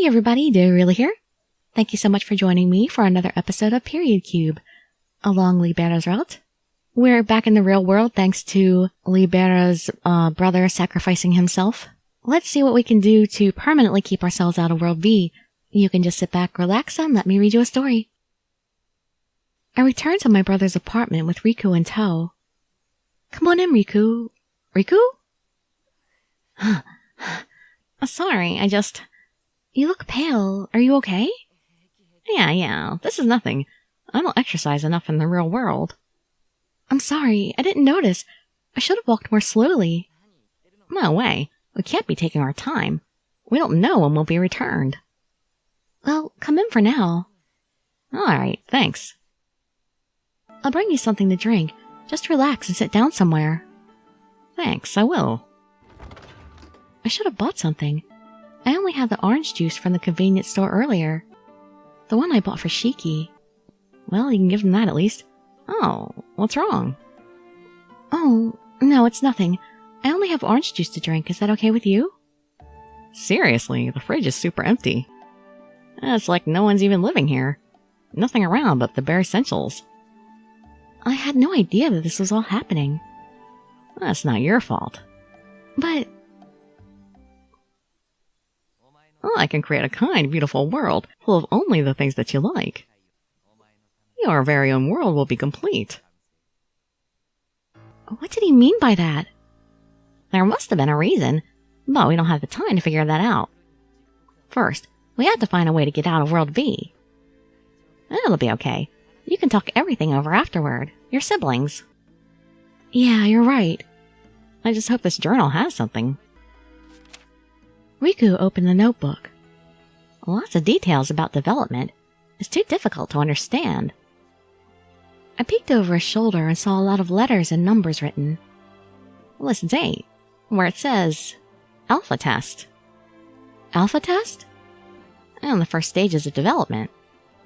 Hey everybody, Dirili here. Thank you so much for joining me for another episode of Period Cube, along Libera's route. We're back in the real world thanks to Libera's brother sacrificing himself. Let's see what we can do to permanently keep ourselves out of World V. You can just sit back, relax, and let me read you a story. I returned to my brother's apartment with Riku in tow. Come on in, Riku. Riku? Sorry, You look pale. Are you okay? Yeah, this is nothing. I don't exercise enough in the real world. I'm sorry, I didn't notice. I should have walked more slowly. No way. We can't be taking our time. We don't know when we'll be returned. Well, come in for now. Alright, thanks. I'll bring you something to drink. Just relax and sit down somewhere. Thanks, I will. I should have bought something. I only had the orange juice from the convenience store earlier. The one I bought for Shiki. Well, you can give him that at least. Oh, what's wrong? Oh, no, it's nothing. I only have orange juice to drink. Is that okay with you? Seriously, the fridge is super empty. It's like no one's even living here. Nothing around but the bare essentials. I had no idea that this was all happening. That's not your fault. But... I can create a kind, beautiful world full of only the things that you like. Your very own world will be complete. What did he mean by that? There must have been a reason, but we don't have the time to figure that out. First, we have to find a way to get out of World V. It'll be okay. You can talk everything over afterward. Your siblings. Yeah, you're right. I just hope this journal has something. Riku opened the notebook. Lots of details about development. It's too difficult to understand. I peeked over his shoulder and saw a lot of letters and numbers written. List 8, where it says, Alpha Test. Alpha Test? And the first stages of development.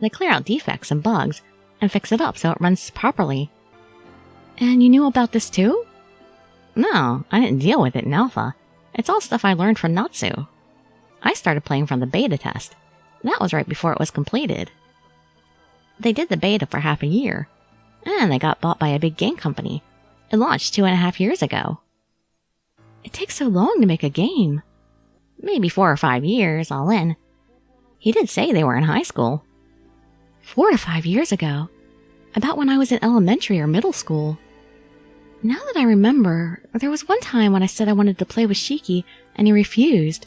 They clear out defects and bugs, and fix it up so it runs properly. And you knew about this too? No, I didn't deal with it in Alpha. It's all stuff I learned from Natsu. I started playing from the beta test. That was right before it was completed. They did the beta for half a year, and they got bought by a big game company. It launched 2.5 years ago. It takes so long to make a game. Maybe 4 or 5 years, all in. He did say they were in high school. 4 to 5 years ago. About when I was in elementary or middle school. Now that I remember, there was one time when I said I wanted to play with Shiki, and he refused.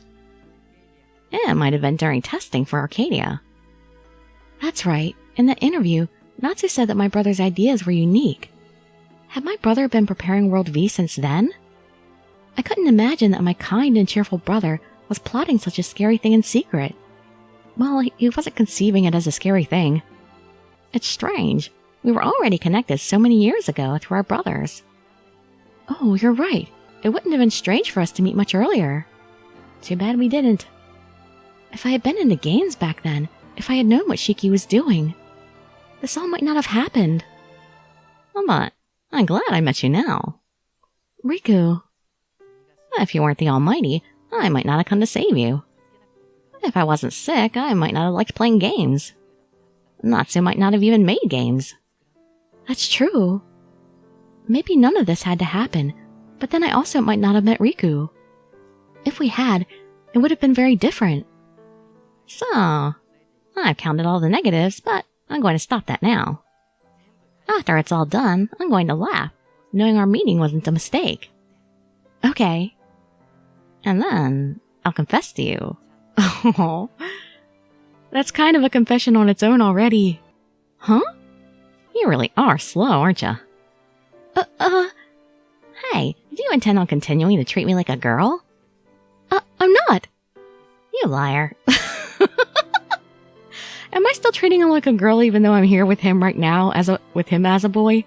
It might have been during testing for Arcadia. That's right. In that interview, Natsu said that my brother's ideas were unique. Had my brother been preparing World V since then? I couldn't imagine that my kind and cheerful brother was plotting such a scary thing in secret. Well, he wasn't conceiving it as a scary thing. It's strange. We were already connected so many years ago through our brothers. Oh, you're right. It wouldn't have been strange for us to meet much earlier. Too bad we didn't. If I had been into games back then, if I had known what Shiki was doing, this all might not have happened. But I'm glad I met you now. Riku. If you weren't the Almighty, I might not have come to save you. If I wasn't sick, I might not have liked playing games. Natsu might not have even made games. That's true. Maybe none of this had to happen, but then I also might not have met Riku. If we had, it would have been very different. So, I've counted all the negatives, but I'm going to stop that now. After it's all done, I'm going to laugh, knowing our meeting wasn't a mistake. Okay. And then, I'll confess to you. Oh, that's kind of a confession on its own already. Huh? You really are slow, aren't you? Hey, do you intend on continuing to treat me like a girl? I'm not. You liar. Am I still treating him like a girl even though I'm here with him right now with him as a boy?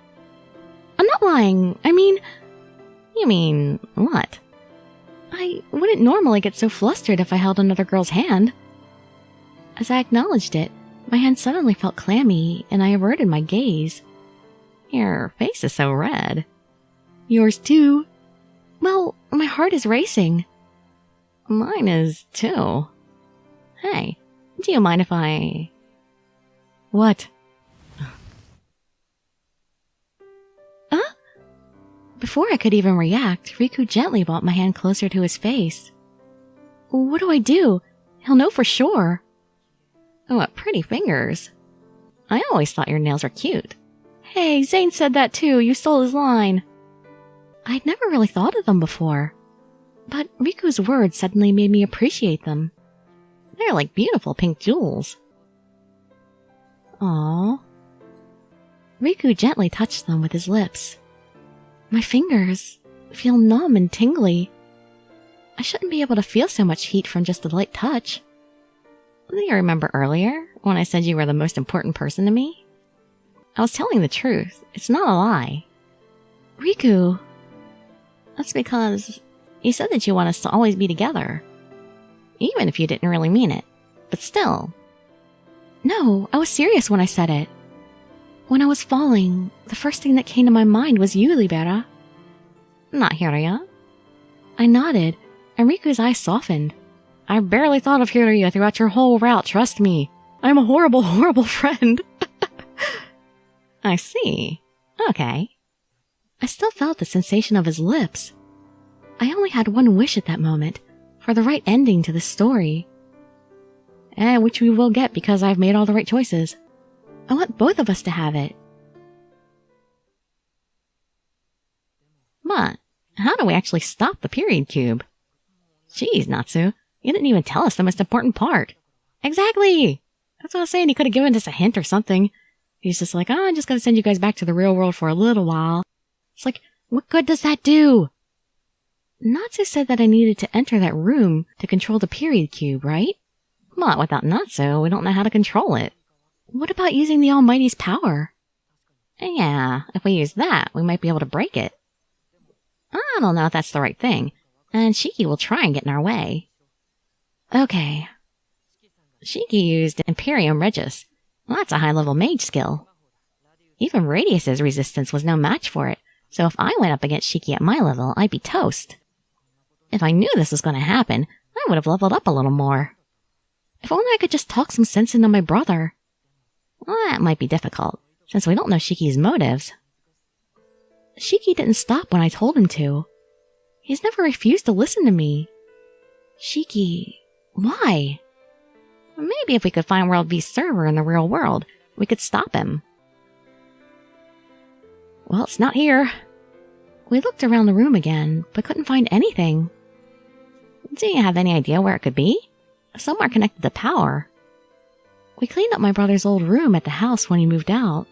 I'm not lying. You mean what? I wouldn't normally get so flustered if I held another girl's hand. As I acknowledged it, my hand suddenly felt clammy, and I averted my gaze. Your face is so red. Yours too. Well, my heart is racing. Mine is too. Hey, do you mind if I... What? Huh? Before I could even react, Riku gently brought my hand closer to his face. What do I do? He'll know for sure. What pretty fingers. I always thought your nails were cute. Hey, Zane said that too. You stole his line. I'd never really thought of them before. But Riku's words suddenly made me appreciate them. They're like beautiful pink jewels. Aww. Riku gently touched them with his lips. My fingers feel numb and tingly. I shouldn't be able to feel so much heat from just a light touch. Do you remember earlier when I said you were the most important person to me? I was telling the truth. It's not a lie. Riku. That's because you said that you want us to always be together. Even if you didn't really mean it. But still. No, I was serious when I said it. When I was falling, the first thing that came to my mind was you, Libera. Not Hiraya. I nodded, and Riku's eyes softened. I barely thought of Hiraya throughout your whole route, trust me. I'm a horrible, horrible friend. I see. Okay. I still felt the sensation of his lips. I only had one wish at that moment, for the right ending to this story. Which we will get because I've made all the right choices. I want both of us to have it. But, how do we actually stop the period cube? Jeez, Natsu, you didn't even tell us the most important part. Exactly! That's what I was saying, he could have given us a hint or something. He's just like, I'm just gonna send you guys back to the real world for a little while. It's like, what good does that do? Natsu said that I needed to enter that room to control the period cube, right? But without Natsu, we don't know how to control it. What about using the Almighty's power? Yeah, if we use that, we might be able to break it. I don't know if that's the right thing, and Shiki will try and get in our way. Okay. Shiki used Imperium Regis. Well, that's a high-level mage skill. Even Radius's resistance was no match for it, so if I went up against Shiki at my level, I'd be toast. If I knew this was going to happen, I would have leveled up a little more. If only I could just talk some sense into my brother. Well, that might be difficult, since we don't know Shiki's motives. Shiki didn't stop when I told him to. He's never refused to listen to me. Shiki, why? Maybe if we could find World V's server in the real world, we could stop him. Well, it's not here. We looked around the room again, but couldn't find anything. Do you have any idea where it could be? Somewhere connected to power. We cleaned up my brother's old room at the house when he moved out.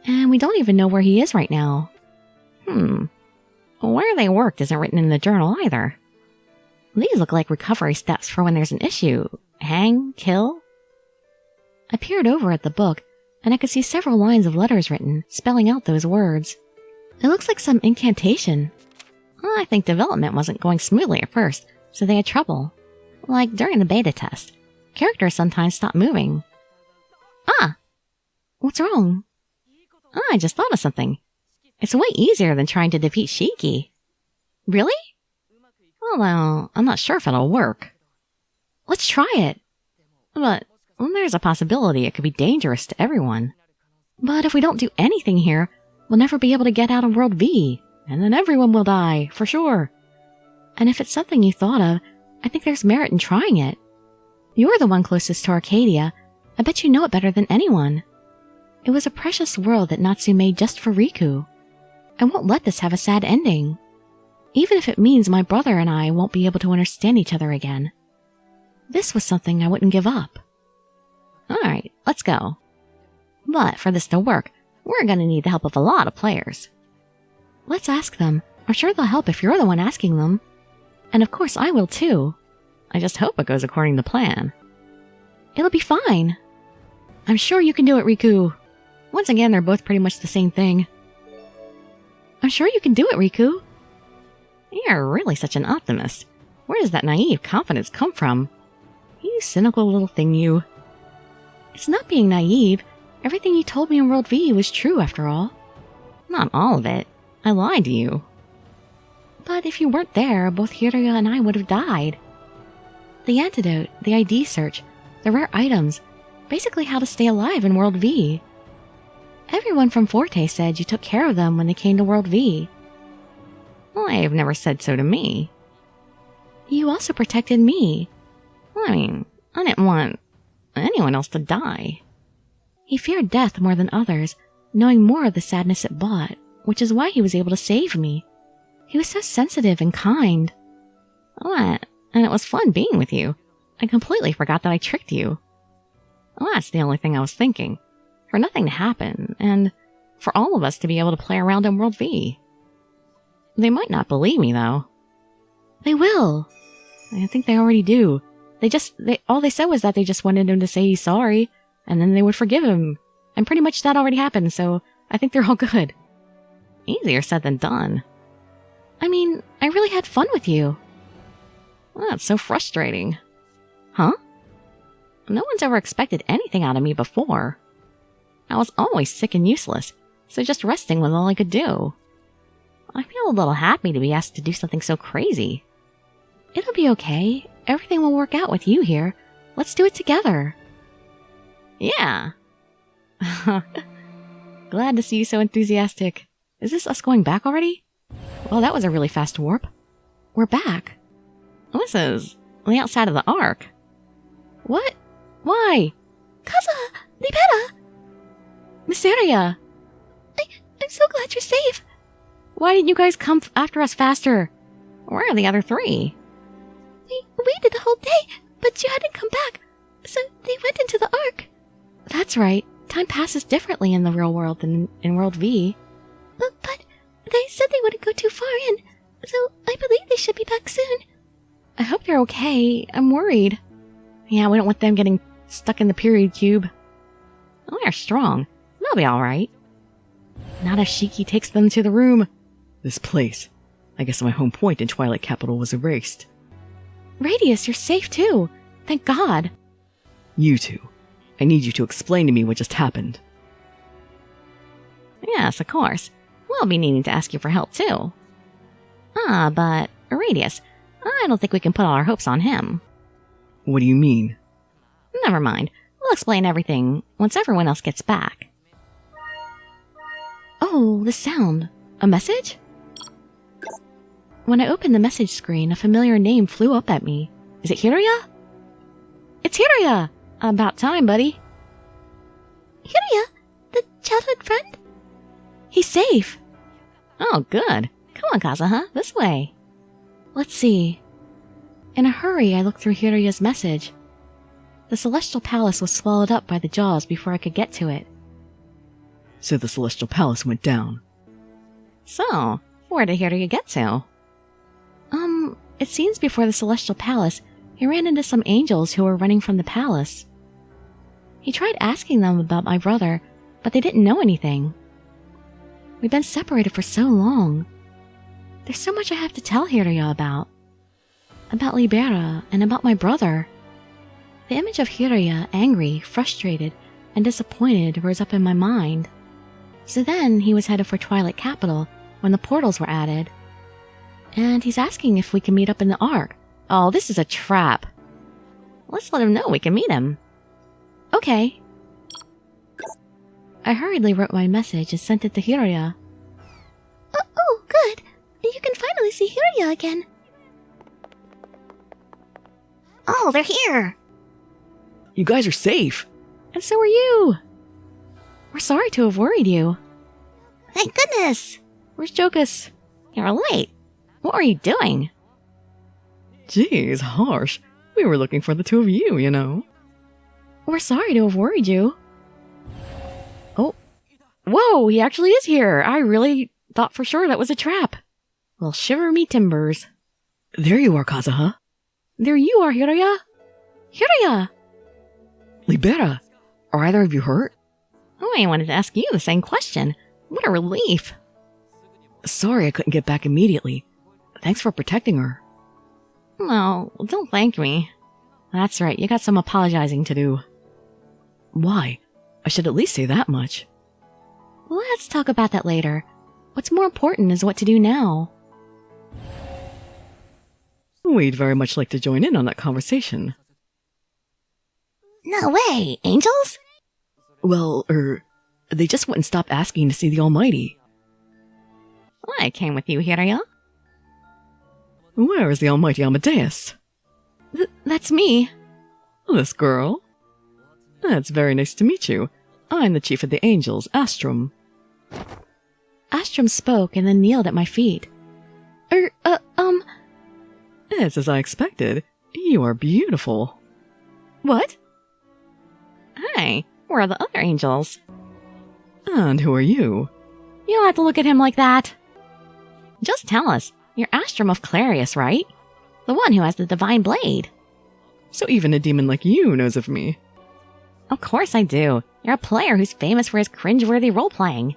And we don't even know where he is right now. Where they worked isn't written in the journal either. These look like recovery steps for when there's an issue. Hang, kill. I peered over at the book, and I could see several lines of letters written, spelling out those words. It looks like some incantation. I think development wasn't going smoothly at first, so they had trouble. Like during the beta test, characters sometimes stop moving. Ah! What's wrong? I just thought of something. It's way easier than trying to defeat Shiki. Really? Although, I'm not sure if it'll work. Let's try it. But there's a possibility it could be dangerous to everyone. But if we don't do anything here, we'll never be able to get out of World V, and then everyone will die, for sure. And if it's something you thought of, I think there's merit in trying it. You're the one closest to Arcadia. I bet you know it better than anyone. It was a precious world that Natsu made just for Riku. I won't let this have a sad ending. Even if it means my brother and I won't be able to understand each other again. This was something I wouldn't give up. Alright, let's go. But for this to work, we're gonna need the help of a lot of players. Let's ask them. I'm sure they'll help if you're the one asking them. And of course I will too. I just hope it goes according to plan. It'll be fine. I'm sure you can do it, Riku. Once again, they're both pretty much the same thing. I'm sure you can do it, Riku. You're really such an optimist. Where does that naive confidence come from? You cynical little thing, you. It's not being naive. Everything you told me in World V was true, after all. Not all of it. I lied to you. But if you weren't there, both Hiraya and I would have died. The antidote, the ID search, the rare items, basically how to stay alive in World V. Everyone from Forte said you took care of them when they came to World V. Well, they've never said so to me. You also protected me. I mean, I didn't want anyone else to die. He feared death more than others, knowing more of the sadness it brought, which is why he was able to save me. He was so sensitive and kind. What? And it was fun being with you. I completely forgot that I tricked you. Well, that's the only thing I was thinking. For nothing to happen, and for all of us to be able to play around in World V. They might not believe me, though. They will. I think they already do. All they said was that they just wanted him to say he's sorry, and then they would forgive him. And pretty much that already happened, so I think they're all good. Easier said than done. I mean, I really had fun with you. Well, that's so frustrating. Huh? No one's ever expected anything out of me before. I was always sick and useless, so just resting was all I could do. I feel a little happy to be asked to do something so crazy. It'll be okay. Everything will work out with you here. Let's do it together. Yeah. Glad to see you so enthusiastic. Is this us going back already? Well, that was a really fast warp. We're back. This is the outside of the Ark. What? Why? Kaza! Libera! Mysteria! I'm so glad you're safe. Why didn't you guys come after us faster? Where are the other three? We waited the whole day, but you hadn't come back, so they went into the Ark. That's right. Time passes differently in the real world than in World V. But they said they wouldn't go too far in, so I believe they should be back soon. I hope they're okay. I'm worried. Yeah, we don't want them getting stuck in the period cube. Oh, they're strong. They'll be alright. Not if Shiki takes them to the room. This place. I guess my home point in Twilight Capital was erased. Radius, you're safe too. Thank God. You two. I need you to explain to me what just happened. Yes, of course. We'll be needing to ask you for help too. But Radius, I don't think we can put all our hopes on him. What do you mean? Never mind. We'll explain everything once everyone else gets back. Oh, the sound. A message? When I opened the message screen, a familiar name flew up at me. Is it Hiria? It's Hiria! About time, buddy. Hiria? The childhood friend? He's safe. Oh, good. Come on, Kazuha. This way. Let's see. In a hurry, I looked through Hiria's message. The Celestial Palace was swallowed up by the jaws before I could get to it. So the Celestial Palace went down. So, where did Hiria get to? It seems before the Celestial Palace, he ran into some angels who were running from the palace. He tried asking them about my brother, but they didn't know anything. We've been separated for so long. There's so much I have to tell Hiria about. About Libera and about my brother. The image of Hiria, angry, frustrated, and disappointed, rose up in my mind. So then he was headed for Twilight Capital when the portals were added. And he's asking if we can meet up in the Ark. Oh, this is a trap. Let's let him know we can meet him. Okay. I hurriedly wrote my message and sent it to Hiria. Oh, good. You can finally see Hiria again. Oh, they're here. You guys are safe. And so are you. We're sorry to have worried you. Thank goodness. Where's Jokus? You're late. What were you doing? Jeez, harsh. We were looking for the two of you, you know. We're sorry to have worried you. Oh. Whoa, he actually is here. I really thought for sure that was a trap. Well, shiver me timbers. There you are, Kazuha. There you are, Hiria. Hiria! Libera, are either of you hurt? Oh, I wanted to ask you the same question. What a relief. Sorry I couldn't get back immediately. Thanks for protecting her. No, don't thank me. That's right, you got some apologizing to do. Why? I should at least say that much. Let's talk about that later. What's more important is what to do now. We'd very much like to join in on that conversation. No way, angels? Well, they just wouldn't stop asking to see the Almighty. I came with you, Hiraya. Where is the Almighty Amadeus? That's me. This girl? It's very nice to meet you. I'm the chief of the angels, Astrum. Astrum spoke and then kneeled at my feet. It's as I expected. You are beautiful. What? Hi, where are the other angels? And who are you? You don't have to look at him like that. Just tell us. You're Astrum of Clarius, right? The one who has the divine blade. So even a demon like you knows of me. Of course I do. You're a player who's famous for his cringeworthy role-playing.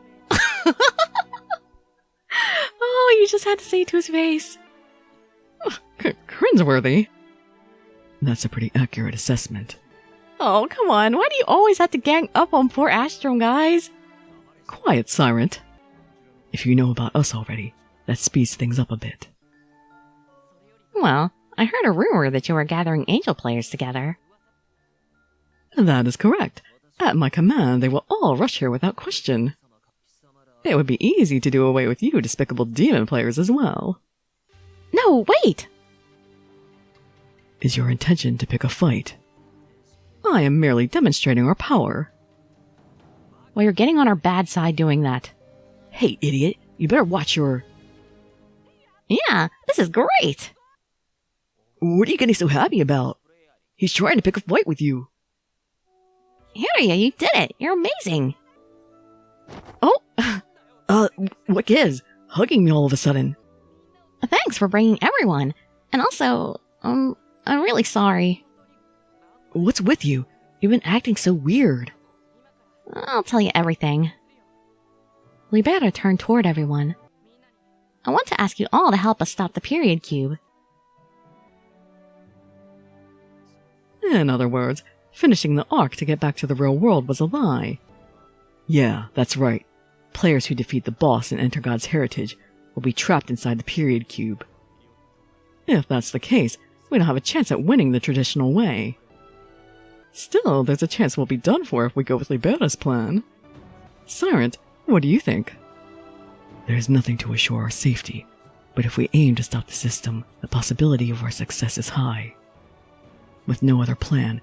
Oh, you just had to say it to his face. Cringeworthy? That's a pretty accurate assessment. Oh, come on. Why do you always have to gang up on poor Astrum, guys? Quiet, Sirent. If you know about us already, that speeds things up a bit. Well, I heard a rumor that you were gathering angel players together. That is correct. At my command, they will all rush here without question. It would be easy to do away with you despicable demon players as well. No, wait! Is your intention to pick a fight? I am merely demonstrating our power. Well, you're getting on our bad side doing that. Hey, idiot, you better watch your... Yeah, this is great! What are you getting so happy about? He's trying to pick a fight with you. Hiraya, you did it! You're amazing! Oh! What gives? Hugging me all of a sudden. Thanks for bringing everyone. And also, I'm really sorry. What's with you? You've been acting so weird. I'll tell you everything. Libera turned toward everyone. I want to ask you all to help us stop the period cube. In other words, finishing the arc to get back to the real world was a lie. Yeah, that's right. Players who defeat the boss and enter God's heritage will be trapped inside the period cube. If that's the case, we don't have a chance at winning the traditional way. Still, there's a chance we'll be done for if we go with Libera's plan. Sirent, what do you think? There's nothing to assure our safety, but if we aim to stop the system, the possibility of our success is high. With no other plan,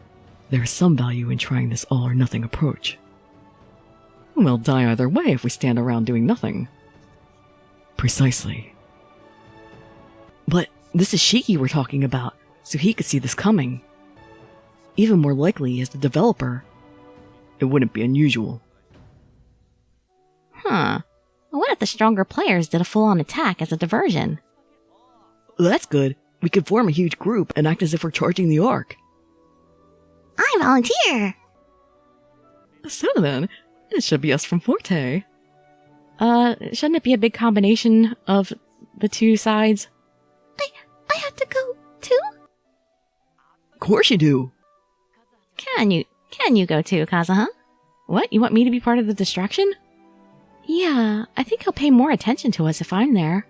there is some value in trying this all-or-nothing approach. We'll die either way if we stand around doing nothing. Precisely. But this is Shiki we're talking about, so he could see this coming. Even more likely as the developer. It wouldn't be unusual. Huh. What if the stronger players did a full-on attack as a diversion? That's good. We could form a huge group and act as if we're charging the Ark. I volunteer! So then, it should be us from Forte. Shouldn't it be a big combination of the two sides? I have to go, too? Of course you do. Can you go too, Kazuha? What, you want me to be part of the distraction? Yeah, I think he'll pay more attention to us if I'm there.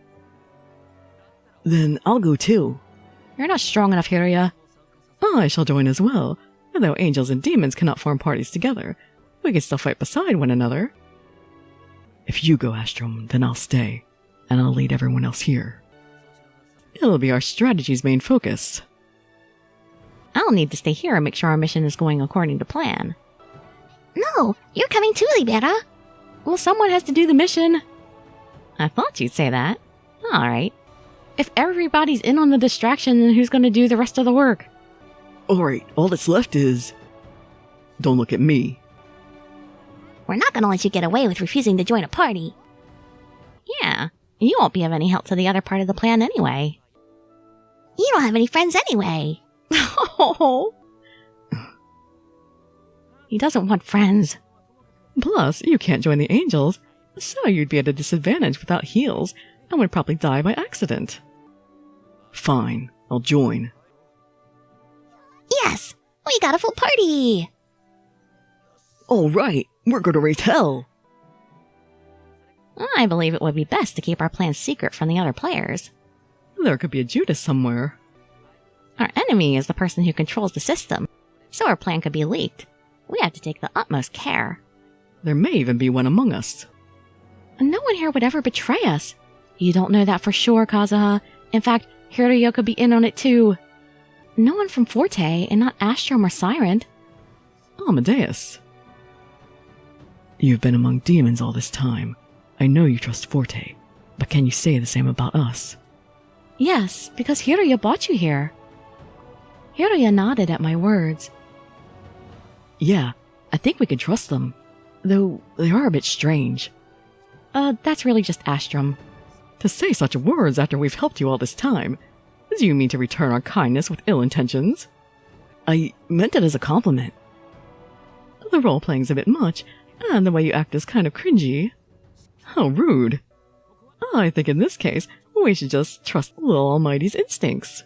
Then I'll go too. You're not strong enough, Hiraya. I shall join as well. Although angels and demons cannot form parties together, we can still fight beside one another. If you go, Astrum, then I'll stay, and I'll lead everyone else here. It'll be our strategy's main focus. I'll need to stay here and make sure our mission is going according to plan. No, you're coming too, Libera. Well, someone has to do the mission. I thought you'd say that. Alright. If everybody's in on the distraction, then who's going to do the rest of the work? Alright, all that's left is... Don't look at me. We're not gonna let you get away with refusing to join a party. Yeah, you won't be of any help to the other part of the plan anyway. You don't have any friends anyway. Oh. He doesn't want friends. Plus, you can't join the angels, so you'd be at a disadvantage without heals and would probably die by accident. Fine, I'll join. Yes, we got a full party. Alright, we're gonna raise hell. I believe it would be best to keep our plans secret from the other players. There could be a Judas somewhere. Our enemy is the person who controls the system, so our plan could be leaked. We have to take the utmost care. There may even be one among us. No one here would ever betray us. You don't know that for sure, Kazuha. In fact, Hiroyo could be in on it too. No one from Forte, and not Astrom or Siren. Amadeus. You've been among demons all this time. I know you trust Forte, but can you say the same about us? Yes, because Hiroyo brought you here. Hiroyo nodded at my words. Yeah, I think we can trust them, though they are a bit strange. That's really just Astrom. To say such words after we've helped you all this time, do you mean to return our kindness with ill intentions? I meant it as a compliment. The role-playing's a bit much, and the way you act is kind of cringy. How rude. I think in this case, we should just trust the Almighty's instincts.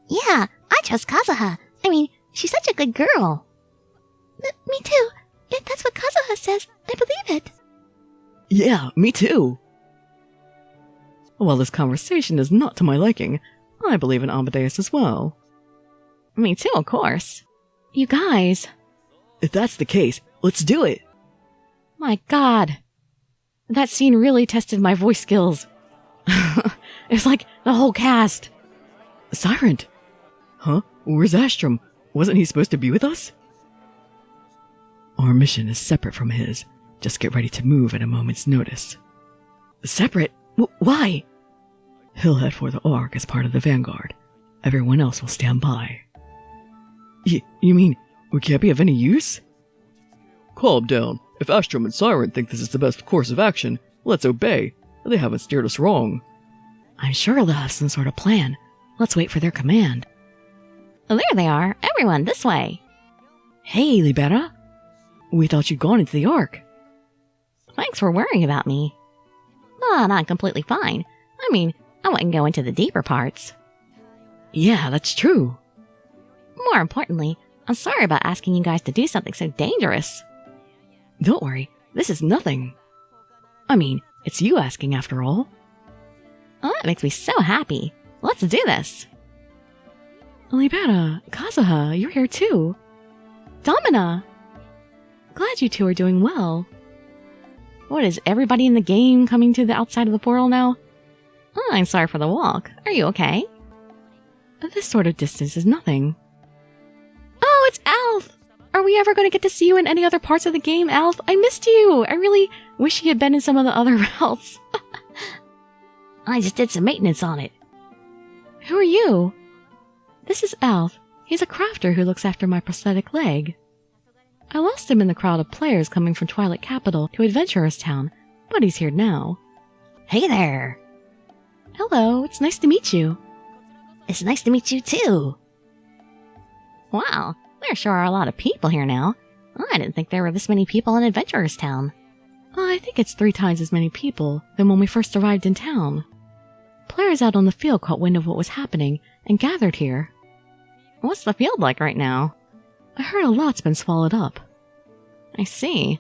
Yeah, I trust Kazuha. I mean, she's such a good girl. Me too. If that's what Kazuha says, I believe it. Yeah, me too. While this conversation is not to my liking, I believe in Amadeus as well. Me too, of course. You guys. If that's the case, let's do it. My God. That scene really tested my voice skills. It's like the whole cast. Siren! Huh? Where's Astrom? Wasn't he supposed to be with us? Our mission is separate from his. Just get ready to move at a moment's notice. Separate? Why? He'll head for the Ark as part of the Vanguard. Everyone else will stand by. You mean we can't be of any use? Calm down. If Astrom and Siren think this is the best course of action, let's obey. They haven't steered us wrong. I'm sure they'll have some sort of plan. Let's wait for their command. There they are. Everyone, this way. Hey, Libera. We thought you'd gone into the Ark. Thanks for worrying about me. But I'm completely fine. I mean, I wouldn't go into the deeper parts. Yeah, that's true. More importantly, I'm sorry about asking you guys to do something so dangerous. Don't worry, this is nothing. I mean, it's you asking after all. Oh, that makes me so happy. Let's do this. Libera, Kazuha, you're here too. Domina! Glad you two are doing well. What, is everybody in the game coming to the outside of the portal now? Oh, I'm sorry for the walk. Are you okay? This sort of distance is nothing. Oh, it's Alf! Are we ever going to get to see you in any other parts of the game, Alf? I missed you! I really wish you had been in some of the other routes. I just did some maintenance on it. Who are you? This is Alf. He's a crafter who looks after my prosthetic leg. I lost him in the crowd of players coming from Twilight Capital to Adventurers Town, but he's here now. Hey there! Hello, it's nice to meet you. It's nice to meet you too. Wow, there sure are a lot of people here now. I didn't think there were this many people in Adventurers Town. I think it's 3 times as many people than when we first arrived in town. Players out on the field caught wind of what was happening and gathered here. What's the field like right now? I heard a lot's been swallowed up. I see.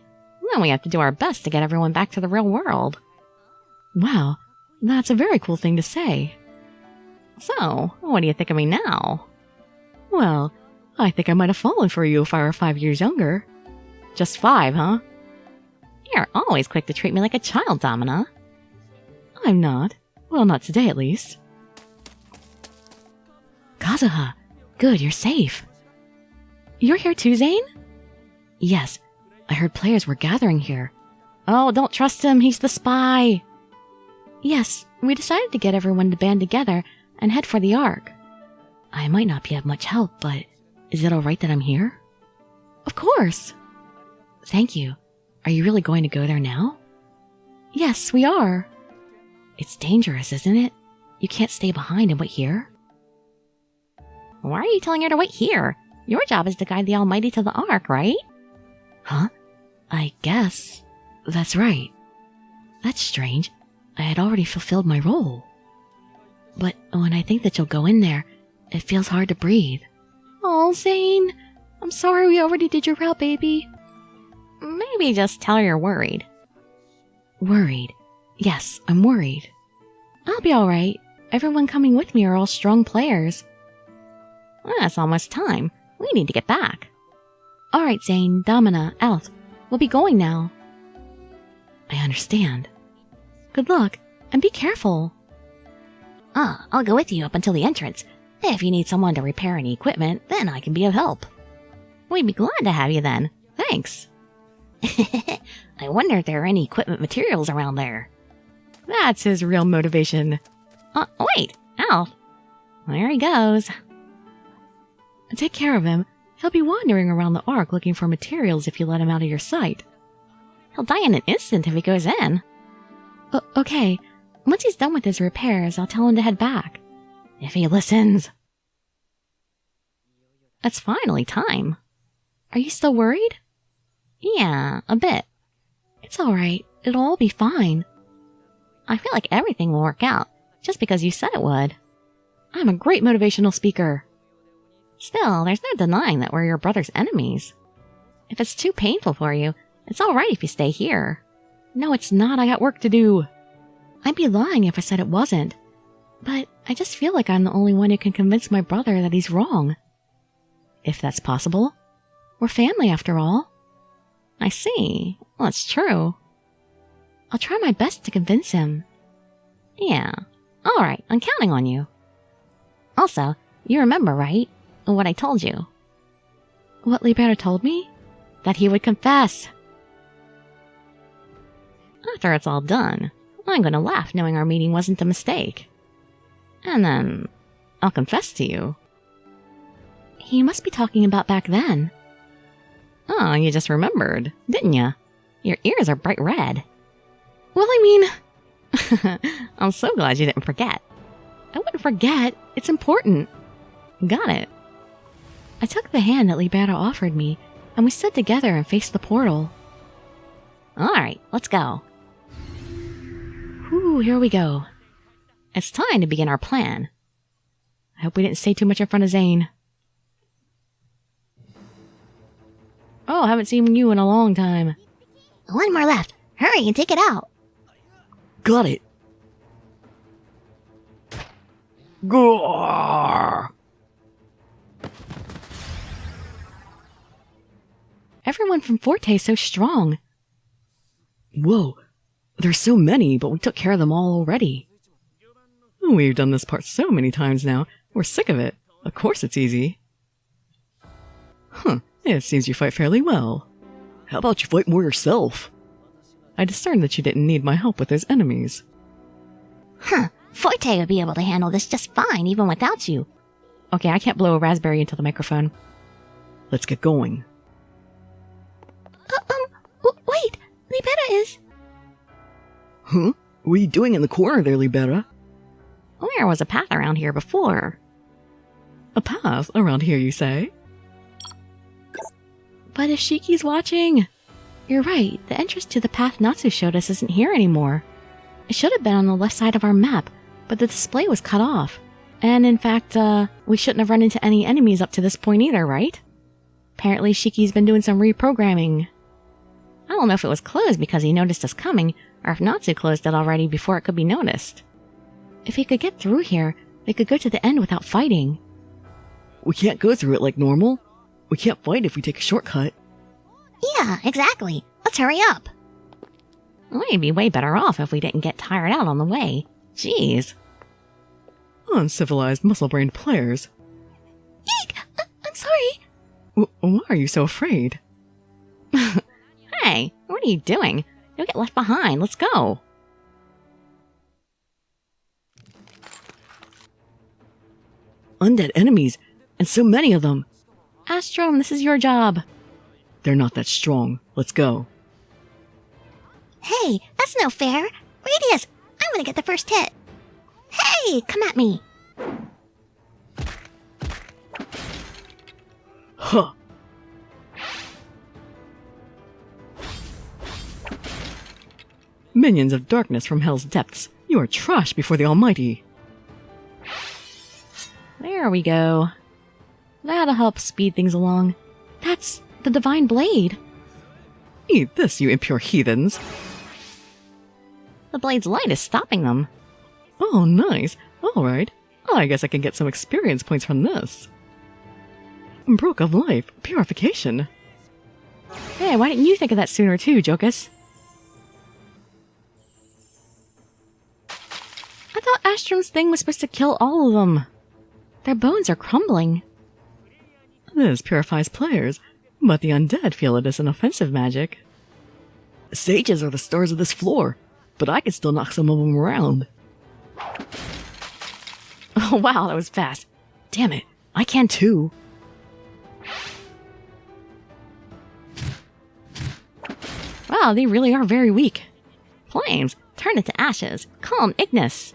Then we have to do our best to get everyone back to the real world. Wow, that's a very cool thing to say. So, what do you think of me now? Well, I think I might have fallen for you if I were 5 years younger. Just 5, huh? You're always quick to treat me like a child, Domina. I'm not. Well, not today at least. Kazuha, good, you're safe. You're here too, Zane? Yes, I heard players were gathering here. Oh, don't trust him, he's the spy. Yes, we decided to get everyone to band together and head for the Ark. I might not be of much help, but is it alright that I'm here? Of course. Thank you. Are you really going to go there now? Yes, we are. It's dangerous, isn't it? You can't stay behind and wait here. Why are you telling her to wait here? Your job is to guide the Almighty to the Ark, right? Huh? I guess. That's right. That's strange. I had already fulfilled my role. But when I think that you'll go in there, it feels hard to breathe. Oh, Zane. I'm sorry we already did your route, baby. Maybe just tell her you're worried. Worried? Yes, I'm worried. I'll be alright. Everyone coming with me are all strong players. Well, it's almost time. We need to get back. Alright, Zane, Domina, Alf. We'll be going now. I understand. Good luck, and be careful. I'll go with you up until the entrance. If you need someone to repair any equipment, then I can be of help. We'd be glad to have you then. Thanks. I wonder if there are any equipment materials around there. That's his real motivation. Wait, Alf. There he goes. Take care of him. He'll be wandering around the Ark looking for materials if you let him out of your sight. He'll die in an instant if he goes in. Okay. Once he's done with his repairs, I'll tell him to head back. If he listens. It's finally time. Are you still worried? Yeah, a bit. It's alright. It'll all be fine. I feel like everything will work out, just because you said it would. I'm a great motivational speaker. Still, there's no denying that we're your brother's enemies. If it's too painful for you, it's alright if you stay here. No, it's not. I got work to do. I'd be lying if I said it wasn't. But I just feel like I'm the only one who can convince my brother that he's wrong. If that's possible. We're family after all. I see. Well, it's true. I'll try my best to convince him. Yeah. Alright, I'm counting on you. Also, you remember, right? What I told you. What Libera told me? That he would confess. After it's all done, I'm gonna laugh knowing our meeting wasn't a mistake. And then, I'll confess to you. He must be talking about back then. Oh, you just remembered, didn't ya? Your ears are bright red. Well, I mean... I'm so glad you didn't forget. I wouldn't forget. It's important. Got it. I took the hand that Libera offered me, and we stood together and faced the portal. Alright, let's go. Whew, here we go. It's time to begin our plan. I hope we didn't say too much in front of Zane. Oh, I haven't seen you in a long time. One more left. Hurry and take it out. Got it. Gore! Everyone from Forte is so strong. Whoa, there's so many, but we took care of them all already. We've done this part so many times now, we're sick of it. Of course it's easy. Huh, it seems you fight fairly well. How about you fight more yourself? I discerned that you didn't need my help with those enemies. Huh, Forte would be able to handle this just fine even without you. Okay, I can't blow a raspberry into the microphone. Let's get going. Wait, Libera is... Huh? What are you doing in the corner there, Libera? There was a path around here before. A path around here, you say? But if Shiki's watching... You're right, the entrance to the path Natsu showed us isn't here anymore. It should have been on the left side of our map, but the display was cut off. And in fact, we shouldn't have run into any enemies up to this point either, right? Apparently Shiki's been doing some reprogramming. I don't know if it was closed because he noticed us coming, or if Natsu closed it already before it could be noticed. If he could get through here, they could go to the end without fighting. We can't go through it like normal. We can't fight if we take a shortcut. Yeah, exactly. Let's hurry up. We'd be way better off if we didn't get tired out on the way. Jeez. Uncivilized, muscle-brained players. Eek! I'm sorry. Why are you so afraid? Hey, what are you doing? You'll get left behind. Let's go. Undead enemies, and so many of them. Astrom, this is your job. They're not that strong. Let's go. Hey, that's no fair. Radius, I'm gonna get the first hit. Hey, come at me. Huh. Minions of darkness from hell's depths, you are trash before the Almighty. There we go. That'll help speed things along. That's the Divine Blade. Eat this, you impure heathens. The blade's light is stopping them. Oh, nice. Alright. I guess I can get some experience points from this. Brook of life, purification. Hey, why didn't you think of that sooner too, Jokus? I thought Astrom's thing was supposed to kill all of them. Their bones are crumbling. This purifies players, but the undead feel it as an offensive magic. Sages are the stars of this floor, but I can still knock some of them around. Oh wow, that was fast. Damn it, I can too. Wow, they really are very weak. Flames, turn it to ashes. Calm, Ignis.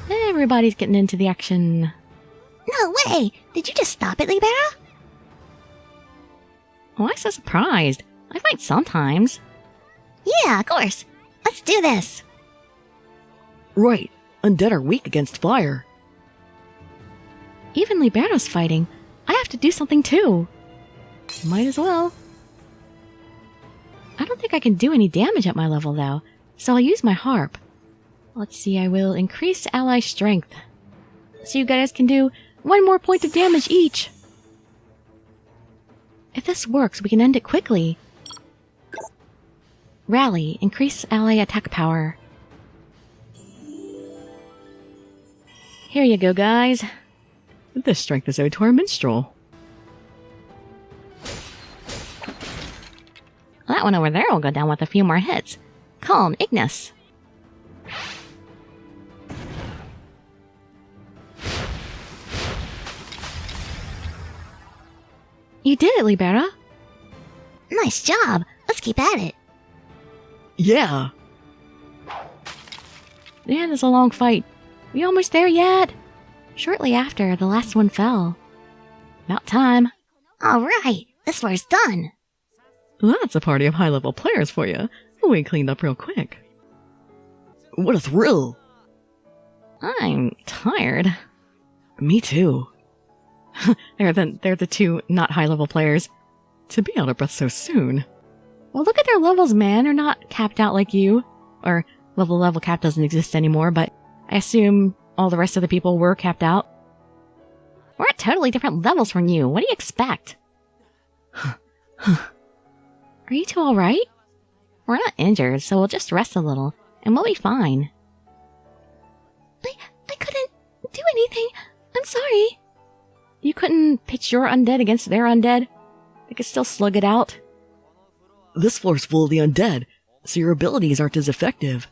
Everybody's getting into the action. No way! Did you just stop it, Libera? Why so surprised? I fight sometimes. Yeah, of course. Let's do this. Right, undead are weak against fire. Even Libera's fighting. I have to do something too. Might as well. I don't think I can do any damage at my level though, so I'll use my harp. Let's see, I will increase ally strength. So you guys can do 1 more point of damage each. If this works, we can end it quickly. Rally, increase ally attack power. Here you go, guys. This strength is owed to our minstrel. That one over there will go down with a few more hits. Calm, Ignis. You did it, Libera. Nice job. Let's keep at it. Yeah. Man, it's a long fight. We almost there yet? Shortly after, the last one fell. About time. All right, this war's done. That's a party of high-level players for you. We cleaned up real quick. What a thrill! I'm tired. Me too. They're the 2 not high-level players. To be out of breath so soon. Well, look at their levels, man. They're not capped out like you. Or, well, the level cap doesn't exist anymore, but I assume all the rest of the people were capped out. We're at totally different levels from you. What do you expect? Are you 2 alright? We're not injured, so we'll just rest a little, and we'll be fine. I couldn't do anything. I'm sorry. You couldn't pitch your undead against their undead? They could still slug it out. This floor's full of the undead, so your abilities aren't as effective.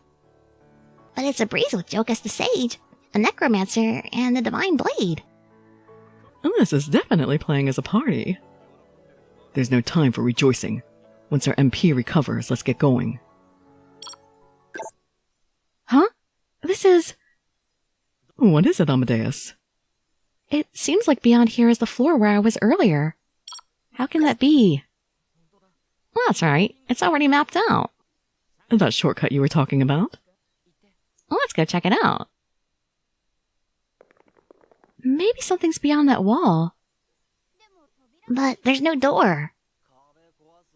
But it's a breeze with Jokus the Sage, a Necromancer, and the Divine Blade. This is definitely playing as a party. There's no time for rejoicing. Once our MP recovers, let's get going. Huh? This is... What is it, Amadeus? It seems like beyond here is the floor where I was earlier. How can that be? Well, that's right. It's already mapped out. That shortcut you were talking about? Well, let's go check it out. Maybe something's beyond that wall. But there's no door.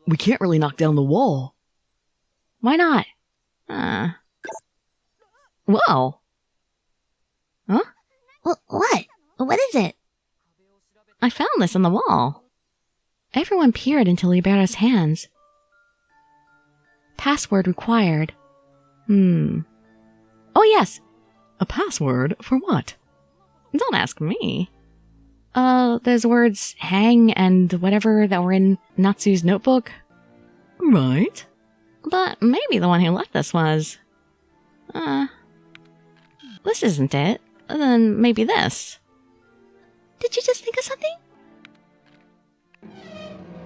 We can't really knock down the wall. Why not? Whoa. Huh? What? What is it? I found this on the wall. Everyone peered into Libera's hands. Password required. Oh, yes. A password for what? Don't ask me. Those words hang and whatever that were in Natsu's notebook. Right. But maybe the one who left this was... this isn't it. Then maybe this. Did you just think of something?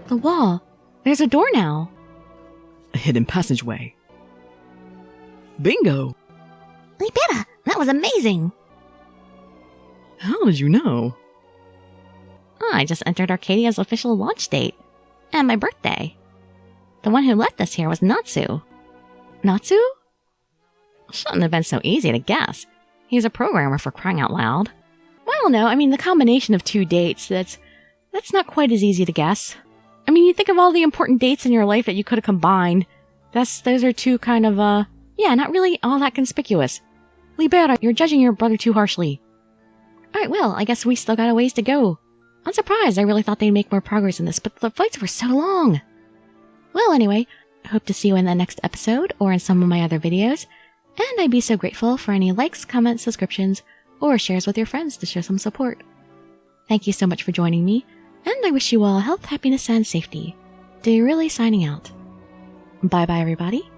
The wall. There's a door now. A hidden passageway. Bingo! Libera, that was amazing. How did you know? I just entered Arcadia's official launch date. And my birthday. The one who left us here was Natsu. Natsu? Shouldn't have been so easy to guess. He's a programmer, for crying out loud. Well, I don't know. I mean, the combination of 2 dates, that's not quite as easy to guess. I mean, you think of all the important dates in your life that you could have combined. Those are 2 kind of, not really all that conspicuous. Libera, you're judging your brother too harshly. Alright, well, I guess we still got a ways to go. I'm surprised. I really thought they'd make more progress in this, but the fights were so long. Well, anyway, I hope to see you in the next episode or in some of my other videos, and I'd be so grateful for any likes, comments, subscriptions, or shares with your friends to show some support. Thank you so much for joining me, and I wish you all health, happiness, and safety. Dirili signing out. Bye-bye, everybody.